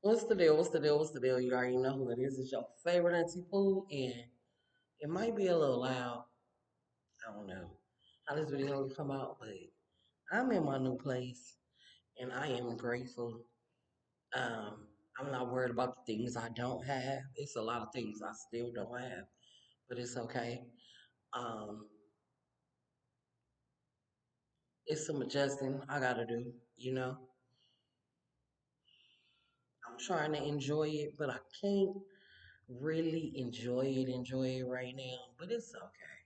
What's the deal? What's the deal? What's the deal? You already know who it is. It's your favorite Auntie Pooh, and it might be a little loud. I don't know how this video will come out, but I'm in my new place, and I am grateful. I'm not worried about the things I don't have. It's a lot of things I still don't have, but it's okay. Um, it's some adjusting I gotta do. I'm trying to enjoy it, but I can't really enjoy it right now. But it's okay.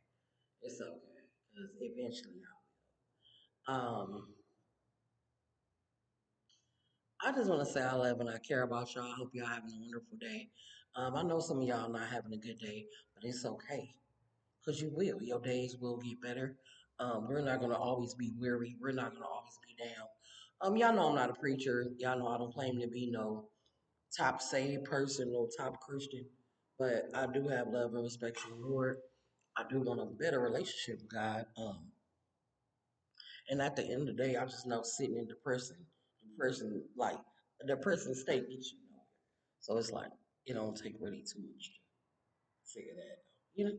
It's okay because eventually I just want to say I love and I care about y'all. I hope y'all having a wonderful day. I know some of y'all not having a good day, but it's okay because you will. Your days will get better. We're not gonna always be weary. We're not gonna always be down. Y'all know I'm not a preacher. Y'all know I don't claim to be no top saved person, no top Christian, but I do have love and respect for the Lord. I do want a better relationship with God. And at the end of the day, I just know sitting in depression, like a depressing state gets you nowhere. So it's like it don't take really too much to figure that out, you know.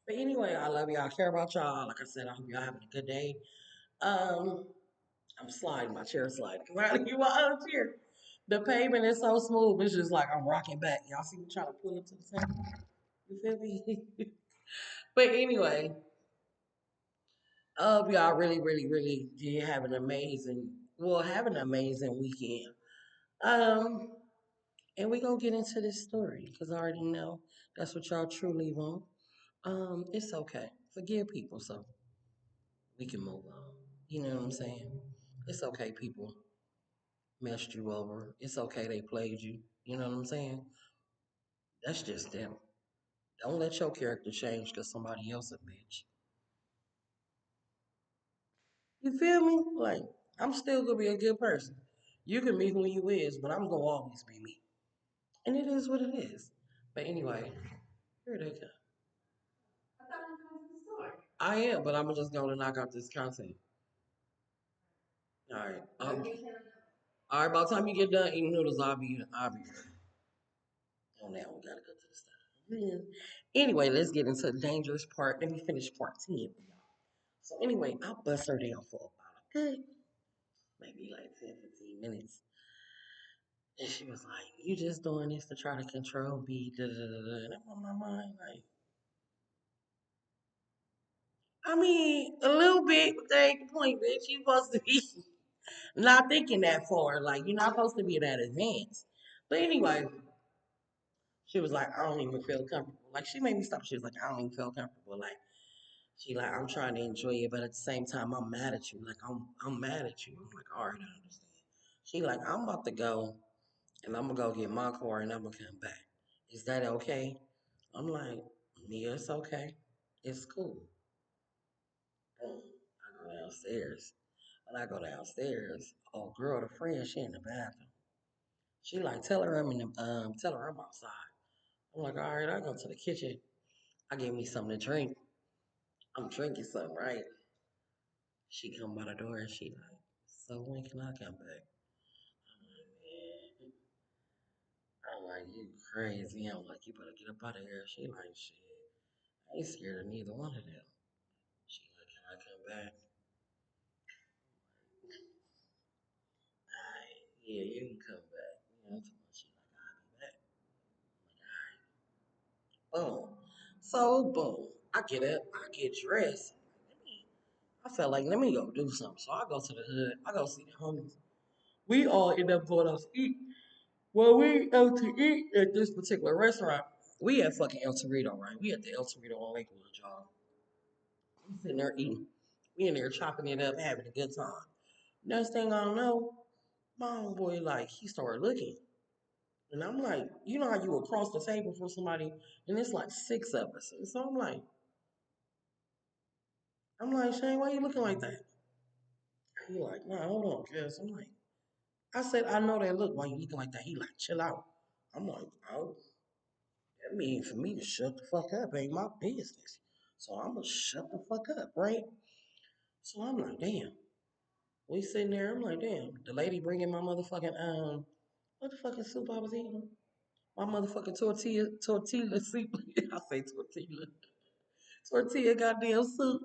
But anyway, I love y'all. I care about y'all. Like I said, I hope y'all having a good day. Um, I'm sliding my chair sliding because I gotta get my other chair. The pavement is so smooth. It's just like I'm rocking back. Y'all see me trying to pull it to the center? You feel me? But anyway, I hope y'all really did have an amazing weekend. Um, and we gonna get into this story because I already know that's what y'all truly want. It's okay. Forgive people so we can move on. You know what I'm saying? It's okay, people messed you over. It's okay they played you. You know what I'm saying? That's just them. Don't let your character change because somebody else a bitch. You feel me? Like, I'm still gonna be a good person. You can be who you is, but I'm gonna always be me. And it is what it is. But anyway, here they come. I am, but I'm just gonna knock out this content. All right. All right. By the time you get done eating noodles, I'll be ready. Oh, now we gotta go to the stuff. Anyway, let's get into the dangerous part. Let me finish part 10 for y'all. So anyway, I bust her down for about a good, maybe like 10, 15 minutes. And she was like, "You just doing this to try to control me." Da, da, da, da. And I'm on my mind, like, I mean, a little bit, but that ain't the point, bitch. You supposed to be not thinking that far. Like, you're not supposed to be that advanced. But anyway, she was like, "I don't even feel comfortable." Like, she made me stop. She was like, "I don't even feel comfortable." Like, she like, "I'm trying to enjoy it, but at the same time, I'm mad at you. Like, I'm mad at you." I'm like, "All right, I understand." She like, "I'm about to go, and I'm gonna go get my car, and I'm gonna come back. Is that okay?" I'm like, "Yeah, it's okay. It's cool." Boom. I go downstairs. When I go downstairs, oh girl, the friend, she in the bathroom. She like, tell her I'm outside. I'm like, all right, I go to the kitchen. I get me something to drink. I'm drinking something, right? She come by the door and she like, so when can I come back? I'm like, man, I'm like, you crazy. I'm like, you better get up out of here. She like, shit, I ain't scared of neither one of them. She like, can I come back? Alright, yeah, you can come back. You know, she like, I'll be back. I'm like, all right, boom. So boom, I get up, I get dressed. I felt like let me go do something. So I go to the hood. I go see the homies. We all end up going out to eat. Well, we out to eat at this particular restaurant. We at fucking El Torito, right? We at the El Torito on Lakewood, y'all. We sitting there eating. We in there chopping it up, having a good time. Next thing I know, my homeboy like he started looking, and I'm like, you know how you across the table from somebody, and it's like six of us, and so I'm like, Shane, why you looking like that? He like, nah, hold on, cuz. I'm like, I said, I know that look. Why you looking like that? He like, chill out. I'm like, oh, that means for me to shut the fuck up ain't my business. So I'm gonna shut the fuck up, right? So I'm like, damn. We sitting there. I'm like, damn. The lady bringing my motherfucking what the fucking soup I was eating? My motherfucking tortilla soup. I say tortilla goddamn soup.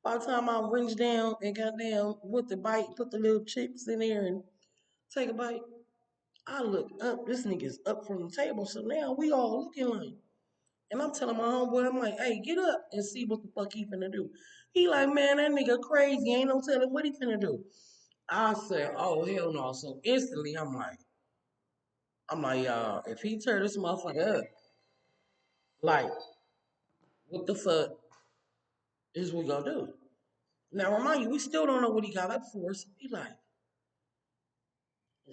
By the time I reach down and goddamn with the bite, put the little chips in there and take a bite. I look up. This nigga's up from the table. So now we all looking like. And I'm telling my homeboy, I'm like, hey, get up and see what the fuck he finna do. He like, man, that nigga crazy. Ain't no telling what he finna do. I said, oh hell no. So instantly I'm like, y'all, if he tear this motherfucker up, like, what the fuck is we gonna do? Now remind you, we still don't know what he got up for. So he like,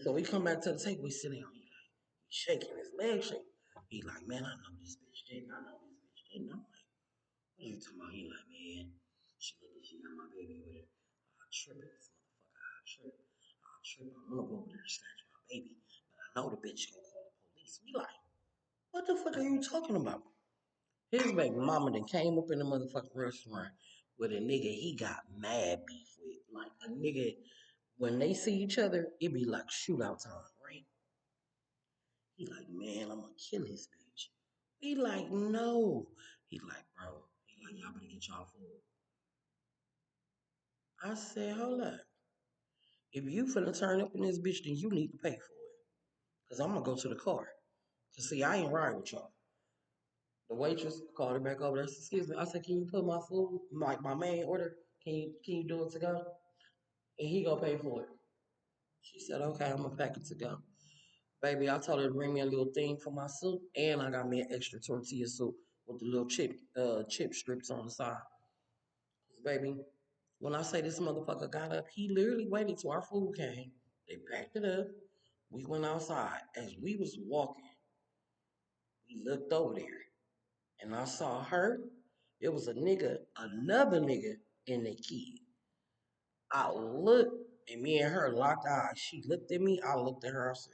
so we come back to the table, we sit down, he like, he shaking his leg shaking. He like, man, I know this bitch didn't. I know this bitch didn't. I'm like, what are you talking about? He like, man, she got my baby with her. I trip it, this motherfucker. I trip. I trip. I'm gonna go over there to snatch my baby. But I know the bitch gonna call the police. We like, what the fuck are you talking about? His baby mama then came up in the motherfucking restaurant with a nigga he got mad beef with. Like a nigga, when they see each other, it be like shootout time, right? He like, man, I'm gonna kill this bitch. He like, no. He like, bro. He like, y'all better get y'all food. I said, hold up. If you finna turn up in this bitch, then you need to pay for it. Cause I'm gonna go to the car. Cause see, I ain't riding with y'all. The waitress called her back over there. Excuse me. I said, can you put my food, my main order? Can you do it to go? And he gonna pay for it. She said, okay, I'm gonna pack it to go. Baby, I told her to bring me a little thing for my soup, and I got me an extra tortilla soup with the little chip strips on the side. 'Cause, baby, when I say this motherfucker got up, he literally waited till our food came. They packed it up. We went outside. As we was walking, we looked over there, and I saw her. It was a nigga, another nigga, and the kid. I looked, and me and her locked eyes. She looked at me. I looked at her. I said,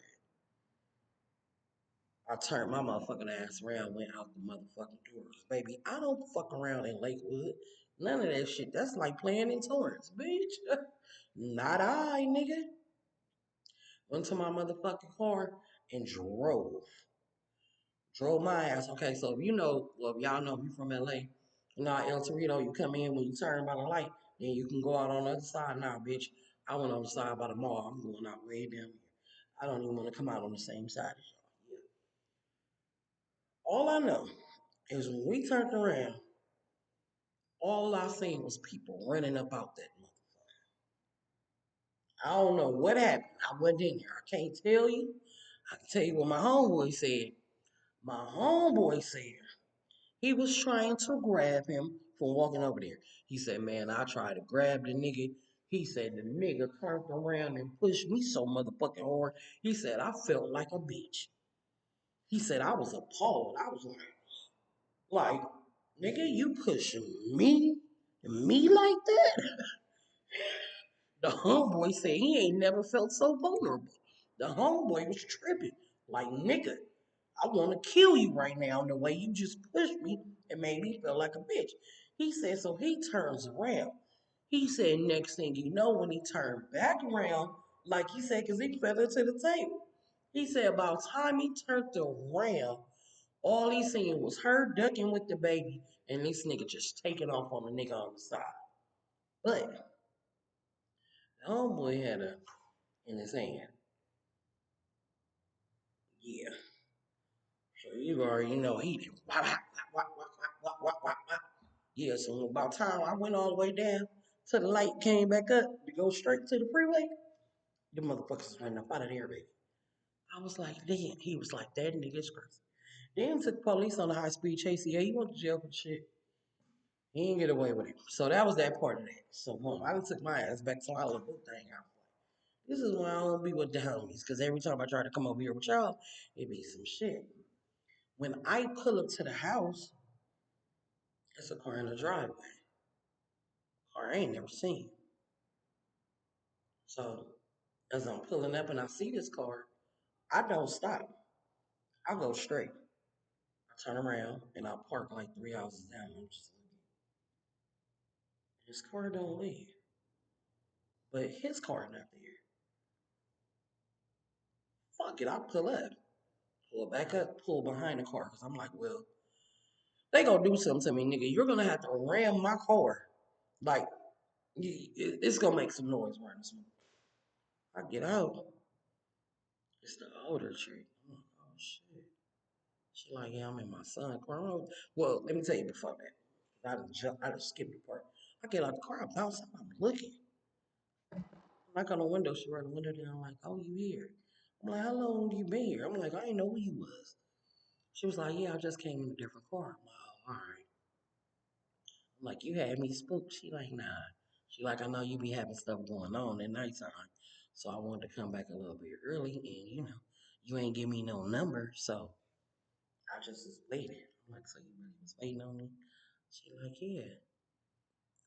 I turned my motherfucking ass around, went out the motherfucking doors. Baby, I don't fuck around in Lakewood. None of that shit. That's like playing in Torrance, bitch. Not I, nigga. Went to my motherfucking car and drove. Drove my ass. Okay, so if you know, well, if y'all know if you from LA, you know, El Torito, you come in when you turn by the light, then you can go out on the other side now, bitch. I went on the side by the mall. I'm going out way down here. I don't even want to come out on the same side as y'all. Yeah. All I know is when we turned around, all I seen was people running up out that motherfucker. I don't know what happened. I wasn't in there. I can't tell you. I can tell you what my homeboy said. My homeboy said he was trying to grab him from walking over there. He said, man, I tried to grab the nigga. He said the nigga turned around and pushed me so motherfucking hard. He said I felt like a bitch. He said I was appalled. I was like, nigga, you pushing me like that? The homeboy said he ain't never felt so vulnerable. The homeboy was tripping. Like, nigga, I want to kill you right now the way you just pushed me and made me feel like a bitch. He said, so he turns around. He said, next thing you know, when he turned back around, like he said, because he fell into the table. He said, about time he turned around, all he seen was her ducking with the baby and this nigga just taking off on the nigga on the side. But the homeboy had a in his hand. Yeah. So you already know he did. Yeah, so about time I went all the way down to the light, came back up to go straight to the freeway. The motherfuckers running up out of there, baby. I was like, damn. He was like, that nigga's crazy. Then took police on the high speed chase. Yeah, he went to jail for the shit. He didn't get away with it. So that was that part of that. So I done took my ass back to my little book thing out. This is why I don't be with the homies, because every time I try to come over here with y'all, it be some shit. When I pull up to the house, it's a car in the driveway. Car I ain't never seen. So as I'm pulling up and I see this car, I don't stop. I go straight. I turn around and I park like 3 houses down. I'm just looking. This car don't leave. but his car not there. Fuck it, I pull up, pull back up, pull behind the car, because I'm like, well, they gonna do something to me, nigga. You're gonna have to ram my car. Like, it's gonna make some noise around this one. I get out. It's the older chick. I'm like, oh shit. She like, yeah, I'm in my son's car. Well, let me tell you before that. I just skipped the part. I get out the car, I bounce out, I'm looking. Knock on the window, she rolled the window down, I'm like, oh, you here? I'm like, how long you been here? I'm like, I didn't know who you was. She was like, yeah, I just came in a different car. I'm like, oh, all right. I'm like, you had me spooked. She like, nah. She like, I know you be having stuff going on at nighttime. So I wanted to come back a little bit early and, you ain't give me no number. So I just was waiting. I'm like, so you really was waiting on me? She like, yeah.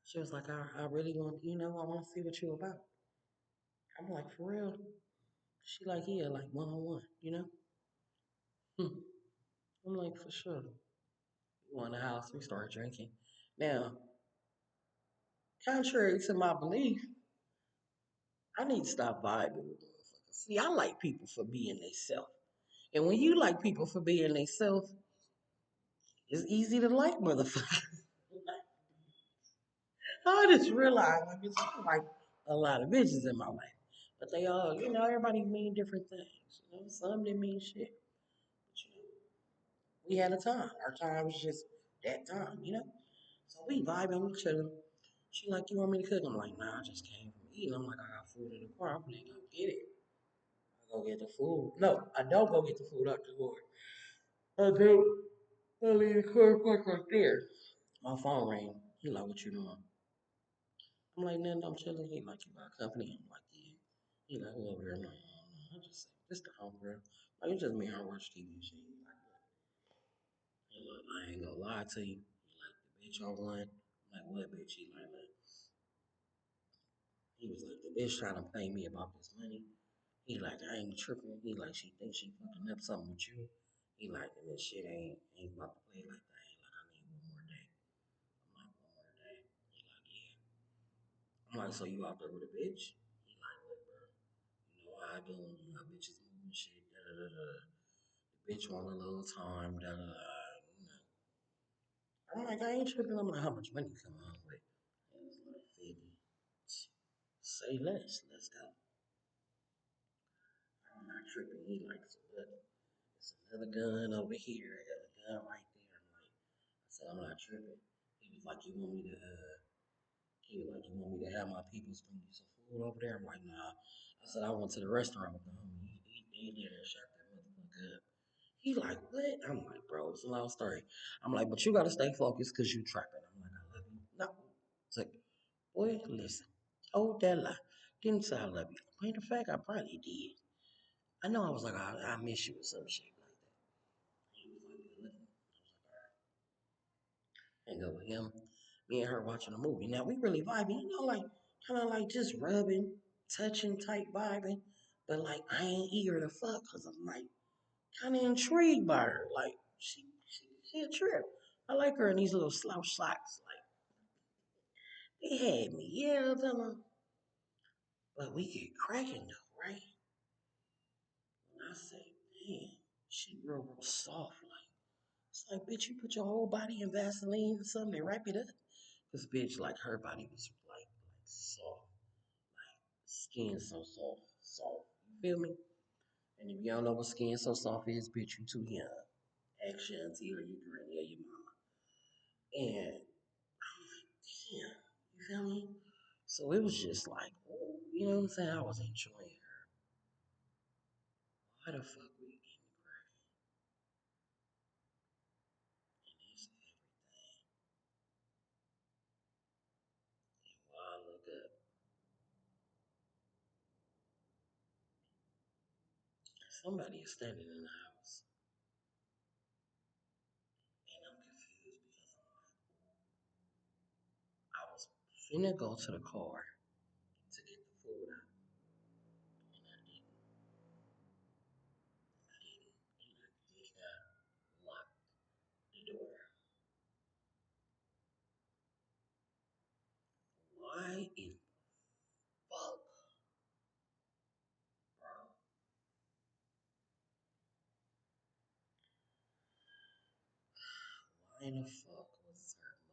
She was like, I really want, I want to see what you about. I'm like, for real? She like, yeah, like one on one. Hmm. I'm like, for sure. We go in the house, we start drinking. Now, contrary to my belief, I need to stop vibing with motherfuckers. See, I like people for being themselves. And when you like people for being themselves, it's easy to like motherfuckers. I just realized like it's like a lot of bitches in my life. But they all, everybody mean different things. Some didn't mean shit. But we had a time. Our time was just that time. So we vibing, we chilling. She like, you want me to cook? I'm like, nah, I just came from eating. I'm like, I got food in the car. I'm gonna go get it. I go get the food. No, I don't go get the food out the door. I do. I leave the car parked right there. My phone rang. He like, what you doing? I'm like, nothing, I'm chilling. He like, you got company? I'm like, yeah. He like, who over there? I'm like, I don't know. I just say, this the home girl. Like, it's just me. I watch TV and shit. He like, look, I ain't gonna lie to you. He like, the bitch on one. I'm like, what bitch? He like, look. He was like, the bitch trying to pay me about this money. He like, I ain't tripping. He like, she thinks she fucking up something with you. He like, and this shit ain't about to play like that. He like, I need one more day. I'm like, one more day. He like, yeah. I'm like, so you out there with a bitch? He like, look, bro, you know how I do. You know how bitches move and shit. Da da da da. The bitch want a little time. Da da da. You know. I'm like, I ain't tripping. I'm like, how much money you come home with? It was like 50. Say less. Let's go. I'm not tripping. He like, so look, it's another gun over here. I got a gun right there. I'm like, I said, I'm not tripping. He was like, you want me to He was like, you want me to have my people bring you some food over there? I'm like, nah. I said, I went to the restaurant with the homie. He there and shot that motherfucker up. He like, what? I'm like, bro, it's a long story. I'm like, but you gotta stay focused because you trapping. I'm like, I love you. No. It's like, boy, listen. Oh, that lie. Didn't say I love you. Matter of fact, I probably did. I know I was like, I miss you or some shit like that. He was like, well, listen. And go with him. Me and her watching a movie. Now we really vibing, like kind of like just rubbing, touching type vibing. But like I ain't eager to fuck because I'm like kind of intrigued by her. Like she a trip. I like her in these little slouch socks. Like they had me, yeah, them. But we get cracking though, right? And I say, man, she real soft. Like it's like, bitch, you put your whole body in Vaseline or something and wrap it up. Cause bitch, like her body was like soft. Skin so soft, soft. You feel me? And if you don't know what skin so soft is, bitch, you too young. Ask your auntie or your granny or your mama. And I'm like, damn, you feel me? So it was just like, oh, you know what I'm saying? I was enjoying her. Why the fuck we getting cracked? And it's everything. And while I look up, somebody is standing in the house. And I'm confused because I was finna go to the car to get the food out. And I didn't. And I think I locked the door. Why in fuck And the fuck was her